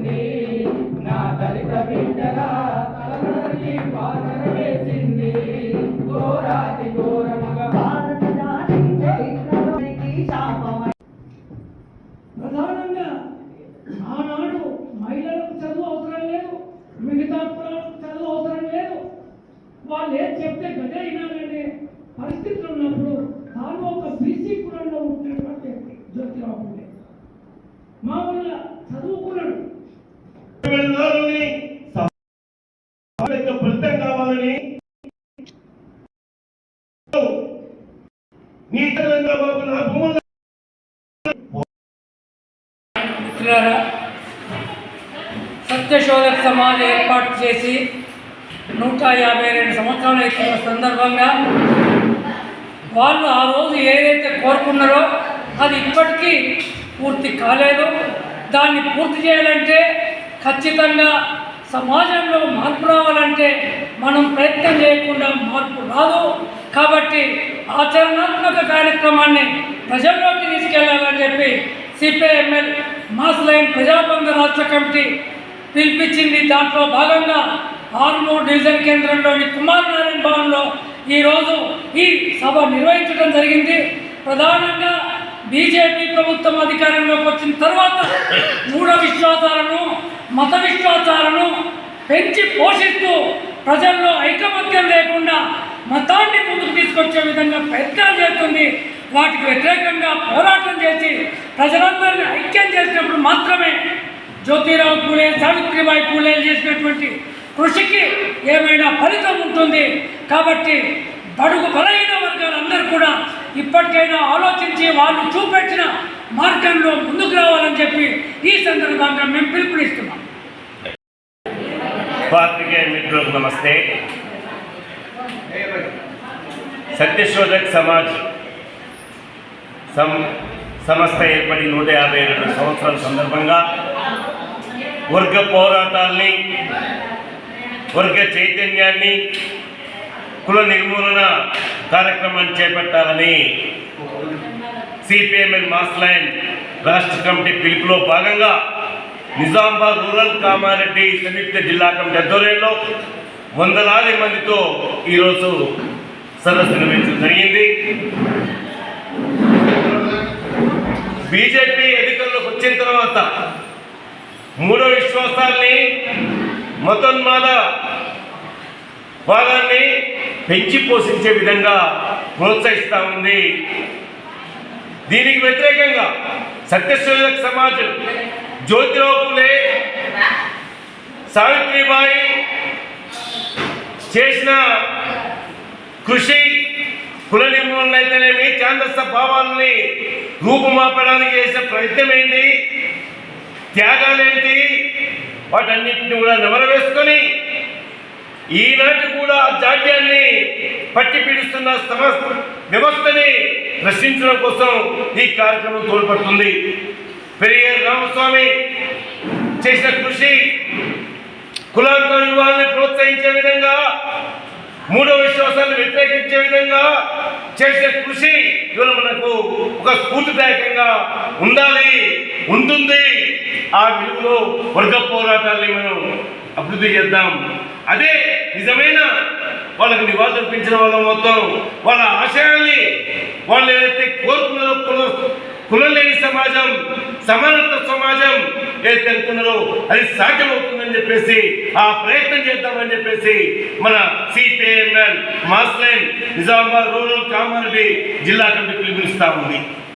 వేసింది నా దళిత బిడ్డల తలనరికి పాతర వేసింది ఘోరాతి ఘోరముగా భారత జాతి చరిత్రలోనికి శాపమై. ప్రధానంగా ఆనాడు మహిళలకు చదువు అవసరం లేదు, మిగతా కులాలకు చదువు అవసరం లేదు, వాళ్ళు ఏం చెప్తే గదే వినాలనే పరిస్థితులు ఉన్నప్పుడు తాను ఒక బీసీ కులంలో ఉంటున్నటువంటి జ్యోతిరావు ఫులే మామూలుగా చదువుకున్నాడు. ఫలితం కావాలని సత్యశోధక సమాజ్ ఏర్పాటు చేసి 152 సంవత్సరాలు అవుతున్న సందర్భంగా వాళ్ళు ఆ రోజు ఏదైతే కోరుకున్నారో అది ఇప్పటికీ పూర్తి కాలేదు. దాన్ని పూర్తి చేయాలంటే ఖచ్చితంగా సమాజంలో మార్పు రావాలంటే మనం ప్రయత్నం చేయకుండా మార్పు రాదు. కాబట్టి ఆచరణాత్మక కార్యక్రమాన్ని ప్రజల్లోకి తీసుకెళ్లాలని చెప్పి సిపిఐఎంఎల్ మాస్ లైన్ ప్రజాబంధ రాష్ట్ర కమిటీ పిలిపించింది. దాంట్లో భాగంగా ఆర్మూర్ డివిజన్ కేంద్రంలోని కుమార్ నారాయణ భవన్లో ఈరోజు ఈ సభ నిర్వహించడం జరిగింది. ప్రధానంగా బీజేపీ ప్రభుత్వం అధికారంలోకి వచ్చిన తర్వాత మూఢ విశ్వాసాలను, మత విశ్వాసాలను పెంచి పోషిస్తూ ప్రజల్లో ఐకమత్యం లేకుండా మతాన్ని ముందుకు తీసుకొచ్చే విధంగా ప్రయత్నాలు చేస్తుంది. వాటికి వ్యతిరేకంగా పోరాటం చేసి ప్రజలందరినీ ఐక్యం చేసినప్పుడు మాత్రమే జ్యోతిరావు పూలే, సావిత్రిబాయి పూలే చేసినటువంటి కృషికి ఏమైనా ఫలితం ఉంటుంది. కాబట్టి బడుగు బలహీన వర్గాలందరూ కూడా ఇప్పటికైనా ఆలోచించి వాళ్ళు చూపెట్టిన మార్గంలో ముందుకు రావాలని చెప్పి ఈ సందర్భంగా మేము పిలుపునిస్తున్నాం. పాత్రికేయ మిత్రులకు నమస్తే. సత్యశోధక్ సమాజ్ సంస్థ ఏర్పడి 152 సంవత్సరాల సందర్భంగా వర్గ పోరాటాల్ని, వర్గ చైతన్యాన్ని, కుల నిర్మూలన కార్యక్రమాన్ని చేపట్టాలని సిపిఎంఎల్ మాస్ లైన్ రాష్ట్ర కమిటీ పిలుపులో భాగంగా నిజామాబాద్ రూరల్ కామారెడ్డి సంయుక్త జిల్లా కమిటీ ఆధ్వర్యంలో వందలాది మందితో ఈరోజు సదస్సు నిర్వహించడం జరిగింది. బీజేపీ ఎన్నికల్లోకి వచ్చిన తర్వాత మూఢ విశ్వాసాల్ని, మతోన్మాద వాదాన్ని పెంచి పోషించే విధంగా ప్రోత్సహిస్తూ ఉంది. దీనికి వ్యతిరేకంగా సత్యశోధక సమాజ్ జ్యోతిరావు పూలే, సావిత్రిబాయి చేసిన కృషి, కుల నిర్మూలన అయితేనేమి, ఛాందస భావాలని రూపుమాపడానికి చేసే ప్రయత్నం ఏంటి, త్యాగాలేంటి, వాటన్నిటిని కూడా నెమరవేసుకొని ఈనాటి కూడా జాడ్యాన్ని పట్టి పీడిస్తున్న వ్యవస్థని ప్రశ్నించడం కోసం ఈ కార్యక్రమం తోడ్పడుతుంది. పెరియార్ రామస్వామి చేసిన కృషి, కులాంతర వివాహాన్ని ప్రోత్సహించే విధంగా, మూడో విశ్వాసాన్ని వ్యతిరేకించే విధంగా చేసే కృషి ఇవాళ మనకు ఒక స్ఫూర్తిదాయకంగా ఉండాలి, ఉంటుంది. ఆ విలువలో వర్గ పోరాటాన్ని మనం అభివృద్ధి చేద్దాం. అదే నిజమైన వాళ్ళకి నివాళులర్పించిన వాళ్ళ మొత్తం వాళ్ళ ఆశయాల్ని వాళ్ళు ఏదైతే కోరుకున్నారో, కులం లేని సమాజం, సమానత్వ సమాజం ఏదైతే అనుకున్నారో అది సాధ్యమవుతుందని చెప్పేసి ఆ ప్రయత్నం చేద్దామని చెప్పేసి మన CPIML mass line Nizamabad rural Kamareddy జిల్లా కమిటీ పిలుపునిస్తా ఉంది.